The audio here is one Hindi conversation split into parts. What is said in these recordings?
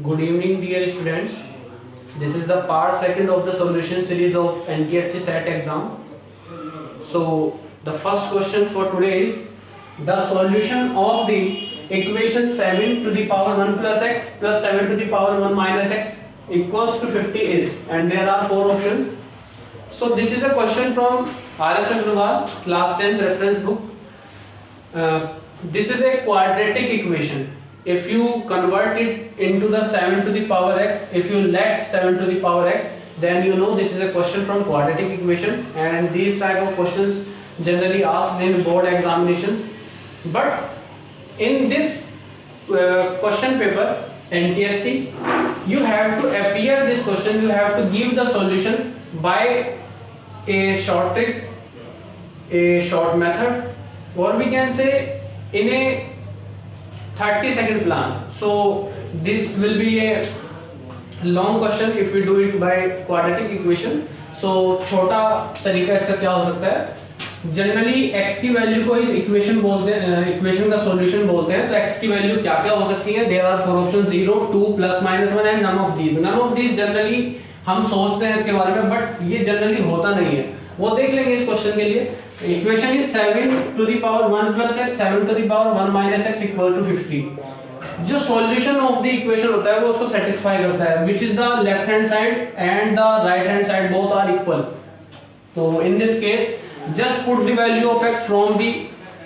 Good evening, dear students. This is the part second of the solution series of NTSC SAT exam. So, the first question for today is the solution of the equation 7 to the power 1 plus x plus 7 to the power 1 minus x equals to 50 is, and there are four options. So, this is a question from R.S. Agrawal, class 10 reference book. This is a quadratic equation. If you convert it into the 7 to the power x, if you let 7 to the power x, then you know this is a question from quadratic equation, and these type of questions generally asked in board examinations. But in this question paper NTSC, you have to appear this question, you have to give the solution by a short trick, a short method, or we can say in a 30-second plan. So this will be a long question if we do it by quadratic equation. So छोटा तरीका इसका क्या हो सकता है, जनरली x की वैल्यू को इस इक्वेशन बोलते हैं, इक्वेशन का सॉल्यूशन बोलते हैं. तो x की वैल्यू क्या क्या हो सकती है, there are four option 0, 2, plus minus 1 and none of these. Generally हम सोचते हैं इसके बारे में, बट ये जनरली होता नहीं है, वो देख लेंगे इस क्वेश्चन के लिए. Equation is 7 to the power 1 plus x 7 to the power 1 minus x equal to 50. जो सॉल्यूशन ऑफ द इक्वेशन होता है वो उसको सेटिस्फाई करता है, which is the left hand side and the right hand side both are equal. तो in this case just put the value of x from the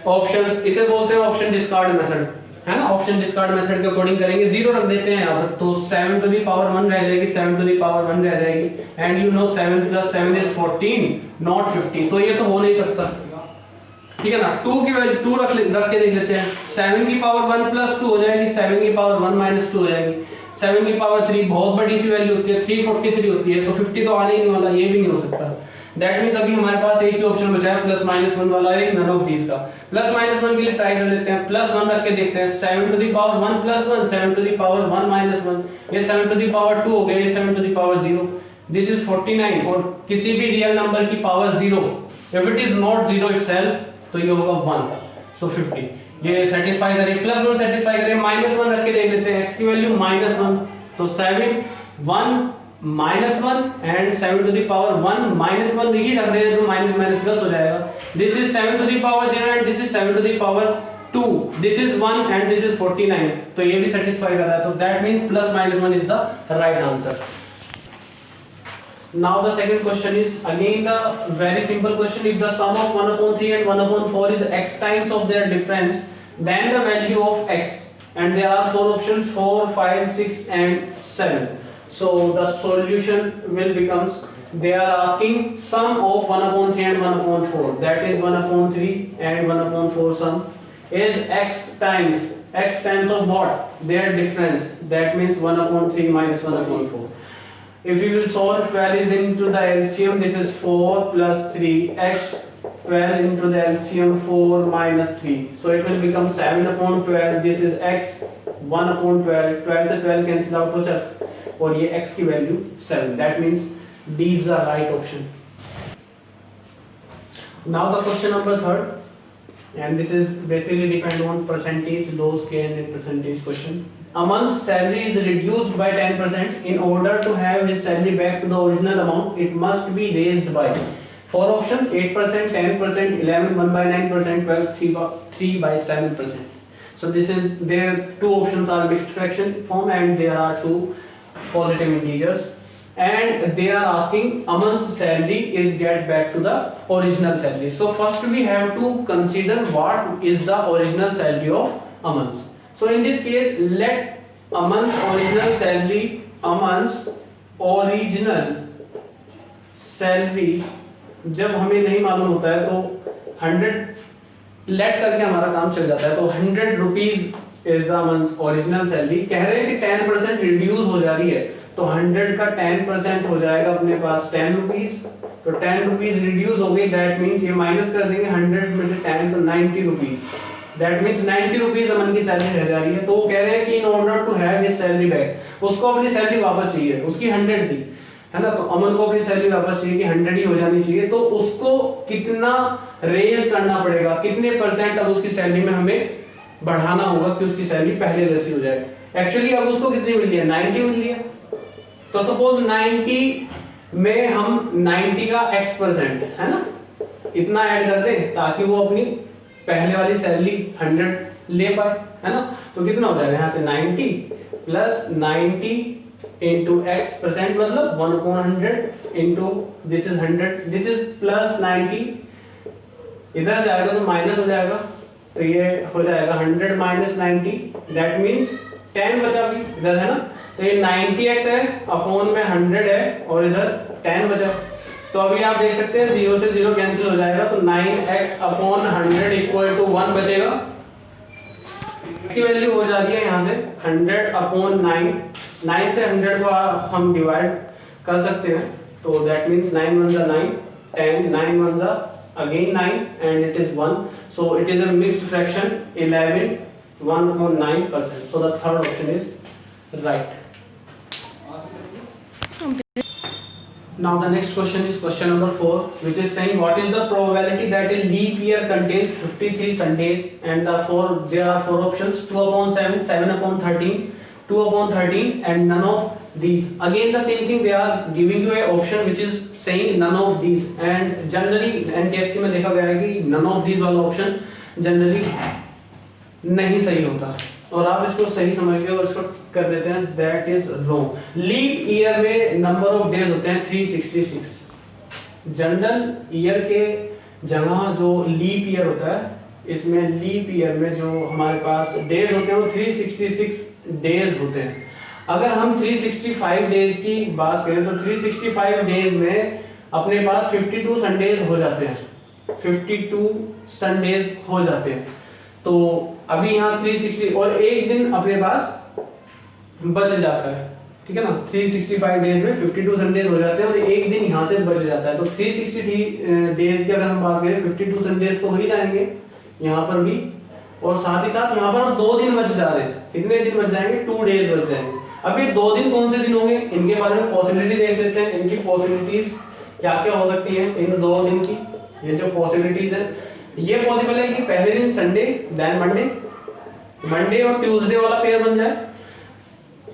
options. इसे बोलते हैं ऑप्शन डिस्कार्ड मेथड, है ना. ऑप्शन डिस्कार्ड मेथड के अकॉर्डिंग करेंगे. 0 रख देते हैं यहाँ पर, तो 7 टू द पावर 1 रह जाएगी, 7 टू द पावर 1 रह जाएगी, and you know 7 plus 7 is 14 not 50. तो ये तो हो नहीं सकता, ठीक है ना. 2 की वैल्यू 2 रख के देख लेते हैं. 7 की पावर 1 प्लस 2 हो जाएगी, 7 की पावर 1 माइनस 2 हो जाएगी. 7 की पावर 3 बहुत बड़ी सी वैल्यू होती है, 343 होती है, तो 50 तो आने ही नहीं वाला, ये भी नहीं हो सकता. दैट मीन्स अभी हमारे पास एक ही ऑप्शन बचा है, प्लस माइनस 1 वाला, एक नन ऑफ दीज का. प्लस माइनस 1 के लिए ट्राई कर लेते हैं. प्लस 1 रख के देखते हैं. 7 to the power 1 plus 1, 7 to the power 1 minus 1, ये 7 टू द पावर 2 हो गया, ये 7 to the power 0. This is 49. और किसी भी रियल नंबर की power 0, if it is not 0 itself, तो ये होगा 1. सो 50 ये सेटिस्फाई करे. प्लस 1 सेटिस्फाई करे. माइनस 1 रख के देख लेते हैं. x की वैल्यू माइनस 1, तो 7 1 minus 1 and 7 to the power 1 minus 1 देखिए रख रहे हैं, तो माइनस माइनस प्लस हो जाएगा. This is 7 to the power 0 and this is 7 to the power 2. This is 1 and this is 49, तो ये भी सेटिस्फाई कर रहा है. तो that means plus minus 1 is the right answer. Now the second question is again the very simple question. If the sum of 1 upon 3 and 1 upon 4 is x times of their difference, then the value of x, and there are four options 4, 5, 6 and 7. So the solution will becomes, they are asking sum of 1 upon 3 and 1 upon 4, that is 1 upon 3 and 1 upon 4 sum is x times of what, their difference, that means 1 upon 3 minus 1 upon 4. If we will solve 12 is into the LCM, this is 4 plus 3x, 12 into the LCM 4 minus 3, so it will become 7 upon 12. This is x, 1 upon 12, 12 से 12 cancel out हो जाता, और ये x की value 7. That means D is the right option. Now the question number 3rd, and this is basically depend on percentage, low scale and percentage question. A month's salary is reduced by 10%. In order to have his salary back to the original amount, it must be raised by four options: 8%, 10%, 11, 1/9%, 12, 3 by 7%. So this is, there two options are mixed fraction form and there are two positive integers, and they are asking a month's salary is get back to the original salary. So first we have to consider what is the original salary of a month. So in this case, let a month's original salary, जब हमें नहीं मालूम होता है तो 100 लेट करके हमारा काम चल जाता है. तो 100 rupees is the months original salary. कह रहे हैं कि 10% रिड्यूस हो जा रही है, तो 100 का 10% हो जाएगा अपने पास 10 रुपीज. तो 10 रुपीज रिड्यूस हो गई, दैट मीन्स ये माइनस कर देंगे 100 में से 10, तो 90 रुपीज. दैट मीन्स 90 रुपीज अमन की सैलरी रह जा रही है. तो वो कह रहे हैं कि in order to have his salary back, उसको अपनी सैलरी वापस चाहिए. उसकी 100 थी, है ना, तो अमन को अपनी सैलरी वापस चाहिए कि 100 ही हो जानी चाहिए. तो उसको कितना रेज करना पड़ेगा, कितने परसेंट अब उसकी सैलरी में हमें बढ़ाना होगा कि उसकी सैलरी पहले जैसी हो जाए. एक्चुअली अब उसको कितनी मिल रही है, 90 मिल रही है। तो सपोज 90 में हम 90 का x% है ना, इतना ऐड कर दें ताकि वो अपनी पहले वाली सैलरी 100 ले पाए, है ना। तो कितना हो जाएगा यहाँ से 90 प्लस 90 इंटू x% मतलब 1/100 into this is 100, this is plus 90, इधर जाएगा तो माइनस हो जाएगा, तो ये हो जाएगा 100 माइनस 90, दैट मीन्स 10 बचा भी इधर, है ना। तो ये 90x है अपॉन में 100 है और इधर 10 बचा। तो अभी आप देख सकते हैं 0 से 0 कैंसिल हो जाएगा, तो 9x अपॉन 100 इक्वल टू 1 बचेगा। इसकी वैल्यू हो जाती है यहाँ से 100 अपॉन 9, 9 से 100 को हम डिवाइड कर सकते हैं, तो दैट मीन्स 9 1 जा 9, 10, 9 1 जा again 9 and it is 1, so it is a mixed fraction 11 1/9%, so the third option is right. Now the next question is question number 4, which is saying what is the probability that a leap year contains 53 Sundays, and there are 4 options: 2/7, 7/13, 2/13 and none of these. Again the same thing, they are giving you a option which is saying none of these, and generally NTSC में देखा गया है कि none of these वाला ऑप्शन जनरली नहीं सही होता, और आप इसको सही समझ के और इसको कर देते हैं, that is wrong. Leap year में नंबर ऑफ डेज होते हैं 366। जनरल ईयर के जगह जो लीप ईयर होता है, इसमें लीप ईयर में जो हमारे पास डेज होते हैं वो 366 डेज होते हैं। अगर हम 365 डेज की बात करें तो 365 डेज में अपने पास 52 संडेज हो जाते हैं, 52 संडेज हो जाते हैं। तो अभी यहाँ 360 और एक दिन अपने पास बच जाता है, ठीक है ना। 365 डेज में 52 संडेज हो जाते हैं और एक दिन यहाँ से बच जाता है, तो 360 डेज की अगर हम बात करें 52 संडेज तो हो ही जाएंगे यहाँ पर भी, और साथ ही साथ यहाँ पर 2 दिन बच जा रहे हैं। कितने दिन बच जाएंगे, 2 डेज बच जाएंगे। अब ये 2 दिन कौन से दिन होंगे, इनके बारे में पॉसिबिलिटी देख लेते हैं। इनकी पॉसिबिलिटीज क्या क्या हो सकती है इन 2 दिन की, ये जो पॉसिबिलिटीज है, ये पॉसिबल है कि पहले दिन संडे देन मंडे, मंडे और ट्यूसडे वाला पेयर बन जाए,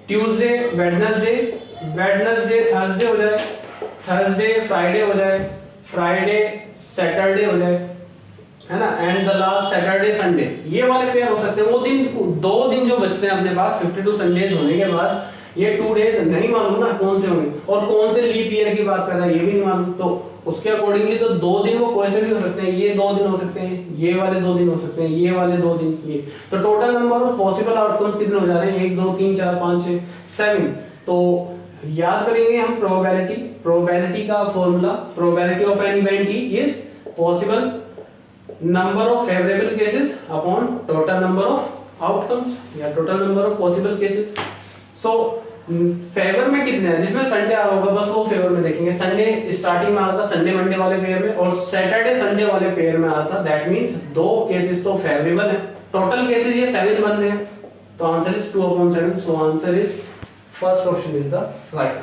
ट्यूसडे वेडनेसडे, वेडनेसडे थर्सडे हो जाए, थर्सडे फ्राइडे हो जाए, फ्राइडे सैटरडे हो जाए, है ना, and the last Saturday Sunday, ये वाले पेयर हो सकते हैं। वो दिन 2 दिन जो बचते हैं अपने पास 52 संडेज होने के बाद, ये 2 डेज नहीं मालूम ना कौन से होंगे, और कौन से लीप ईयर की बात कर रहा है ये भी नहीं मालूम, तो उसके अकॉर्डिंगली तो 2 दिन वो कोई से भी हो सकते हैं, ये 2 दिन हो सकते हैं, ये वाले 2 दिन हो सकते हैं, ये वाले 2 दिन, ये। तो total number of possible outcomes कितने हो जा रहे हैं, 1 2 3 4 5 6 7। तो याद करेंगे हम प्रोबेबिलिटी, प्रोबेबिलिटी का formula, probability of an event is possible number of favourable cases upon total number of outcomes या total number of possible cases. So favour में कितने हैं, जिसमें संडे आ रहा होगा बस वो फेवर में देखेंगे। संडे स्टार्टिंग में आ रहा था संडे मंडे वाले पेयर में, और सैटरडे संडे वाले पेयर में आ रहा था, दैट मींस 2 केसेस तो फेवरेबल है। टोटल केसेस ये 7 बन रहे हैं, तो answer is 2/7, so answer is first option is the right.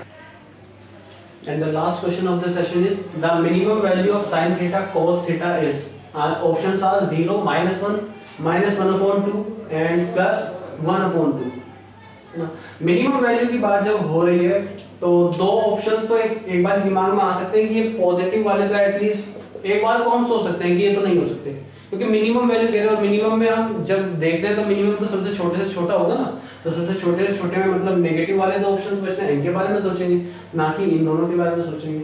And the last question of the session is the minimum value of sin theta cos theta is, options are 0 -1 -1/2 and +1/2। Minimum value की बात जब हो रही है तो 2 ऑप्शंस तो एक बार दिमाग में आ सकते हैं कि ये पॉजिटिव वाले तो एटलीस्ट एक बार को हम सोच सकते हैं कि ये तो नहीं हो सकते, क्योंकि मिनिमम वैल्यू दे रहे हैं, और मिनिमम में हम जब देखते हैं तो मिनिमम तो सबसे छोटे से छोटा होगा ना, तो सबसे छोटे से छोटे में मतलब नेगेटिव वाले 2 ऑप्शंस बचते हैं, इनके बारे में सोचेंगे, ना कि इन दोनों के बारे में सोचेंगे,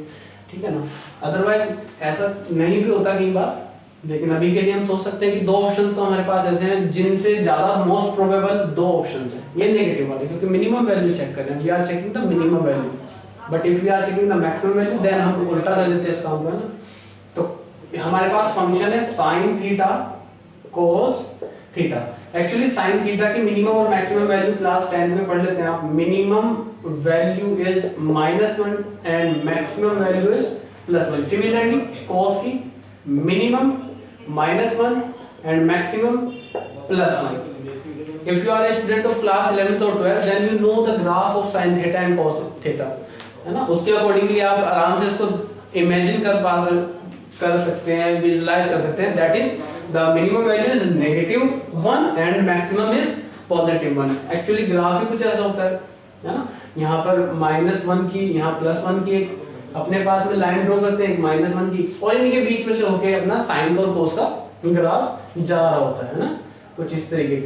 ठीक है ना। अदरवाइज ऐसा नहीं भी होता कई बार, लेकिन अभी के लिए हम सोच सकते हैं कि 2 ऑप्शंस तो हमारे पास ऐसे हैं जिनसे ज्यादा मोस्ट प्रोबेबल 2 ऑप्शंस हैं, ये नेगेटिव वाले, क्योंकि मिनिमम वैल्यू चेक कर रहे हैं, we are checking the minimum value, but if we are checking the maximum value then हम उल्टा कर देते हैं इस काम को, है ना। तो हमारे पास फंक्शन है sin theta cos theta. Actually sin theta की मिनिमम और मैक्सिमम वैल्यू क्लास 10 में पढ़ लेते हैं आप। Minimum value is -1 and maximum value is +1। Similarly cos की minimum -1 and maximum +1. If you are a student of class 11th or 12th, then you know the graph of sin theta and cos theta, है ना। उसके अकॉर्डिंगली आप आराम से इसको इमेजिन कर सकते हैं, विजुलाइज कर सकते हैं। That is the minimum value is -1 and maximum is positive 1 है। एक्चुअली ग्राफ ही कुछ ऐसा होता है ना, यहाँ पर -1 की, यहाँ +1 की एक अपने पास में लाइन ड्रॉ करते हैं, एक -1 की, और इनके बीच में से होके अपना साइन और कोस का ग्राफ जा रहा होता है ना, कुछ इस तरीके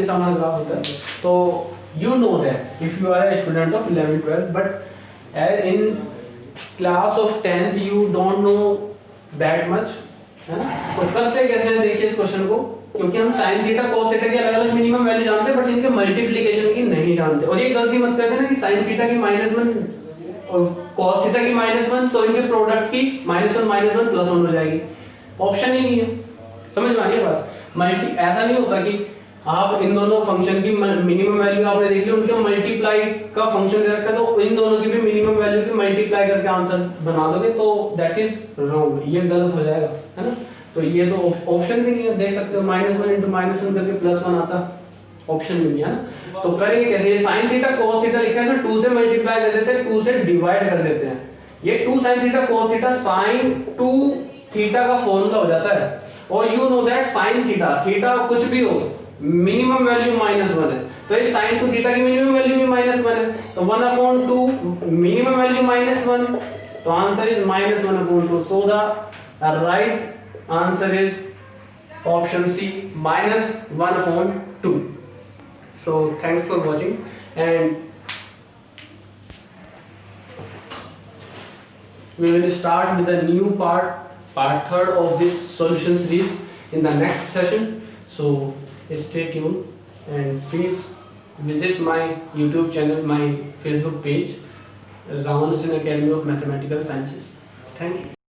से हमारा ग्राफ होता है। तो you know that if you are a student of 11th 12th but in class of 10th you don't know that much, है ना। तो करते कैसे हैं, देखिए इस क्वेश्चन को, क्योंकि हम साइन थीटा cos थीटा की अलग अलग मिनिमम वैल्यू जानते हैं बट इनके मल्टीप्लिकेशन की नहीं जानते। और ये गलती मत करते ना कि साइन थीटा की -1 और cos थीटा की -1, तो इनके प्रोडक्ट की -1 +1 हो जाएगी, ऑप्शन ही नहीं है। समझ में आ रही है बात। मल्टी ऐसा नहीं होता कि आप इन दोनों फंक्शन की मिनिमम वैल्यू आपने देख ली, उनके मल्टीप्लाई का फंक्शन दे रखा है, तो इन दोनों की भी मिनिमम वैल्यू की मल्टीप्लाई करके आंसर बना दोगे, तो दैट इज रॉन्ग, ये गलत हो जाएगा, है ना। तो ये तो ऑप्शन भी नहीं है, देख सकते हो -1 × -1 करके +1 आता, ऑप्शन भी नहीं है ना। तो करेंगे कैसे, ये sin थीटा cos थीटा लिखा है तो 2 से मल्टीप्लाई कर देते हैं, 2 से डिवाइड कर देते हैं, ये 2 sin theta cos theta sin 2 theta का फॉर्मूला हो जाता है। और you know that sin theta कुछ भी हो मिनिमम वैल्यू -1 है, तो इस sin 2 थीटा की मिनिमम वैल्यू भी -1 है, तो 1/2 मिनिमम वैल्यू -1, तो answer is -1/2। So the right answer is option C -1/2। So thanks for watching, and we will start with the new part 3rd of this solution series in the next session. So stay tuned and please visit my YouTube channel, my Facebook page, Ramanujan Academy of Mathematical Sciences. Thank you.